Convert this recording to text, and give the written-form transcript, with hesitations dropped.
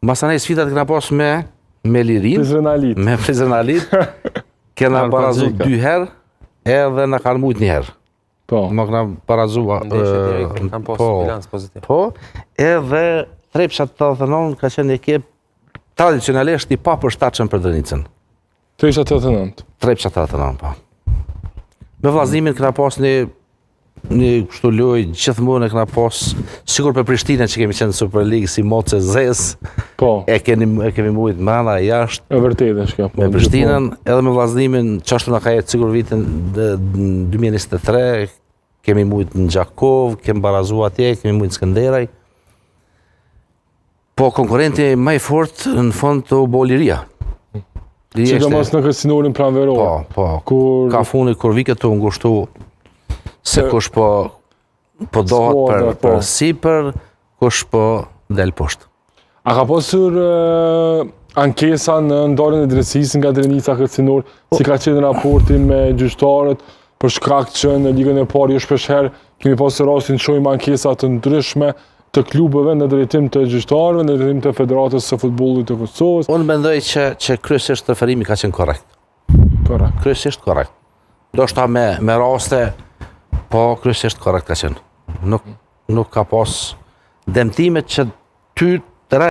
Masanej sfidat këna pas me Lirin, Prizrenalit. me Prizrenalit, kena barazu 2 herë, edhe në kanë mujt 1 herë. Po. Më këna barazu... Kam pas bilans pozitiv. Po, edhe Trepsha 89 ka qenë ekip tradicionalisht i pa përshtatshëm për Drenicën. Trepsha 89. Trepsha 89, po. Me vllaznimin këna pas një kështu lojë gjithmonë këna pas, sikur për Prishtinën që kemi qenë në Super League si Moce Zes, Po. e kemi mujt mbrana jashtë. E vërtetë është kjo. Me Prishtinën, edhe me vllaznimin, qashtu na ka jetë sigur vitin 2023, kemi mujt në Gjakov, kemi barazu atje, kemi mujt në Skënderaj. Po konkurrenti më i fortë në fund të bo Liria. Sidomos në Sinorin pranveror. Po. Ka funi kur vike të ngushtu se kush po dohet për sipër, kush po del poshtë. A ka pasur ankesa në ndarjen e drejtësisë nga Drenica Kërcinor, si ka qenë raporti me gjyqtarët, për shkak që në ligën e parë jo shpeshherë kemi pasur rastin të shohim ankesa të ndryshme të klubeve në drejtim të gjyqtarëve, në drejtim të Federatës së Futbollit të Kosovës. Unë mendoj që kryesisht referimi ka qenë korrekt. Korrekt. Kryesisht korrekt. Do shta me raste, po kryesisht korrekt ka qenë. Nuk ka pas dëmtimet që ty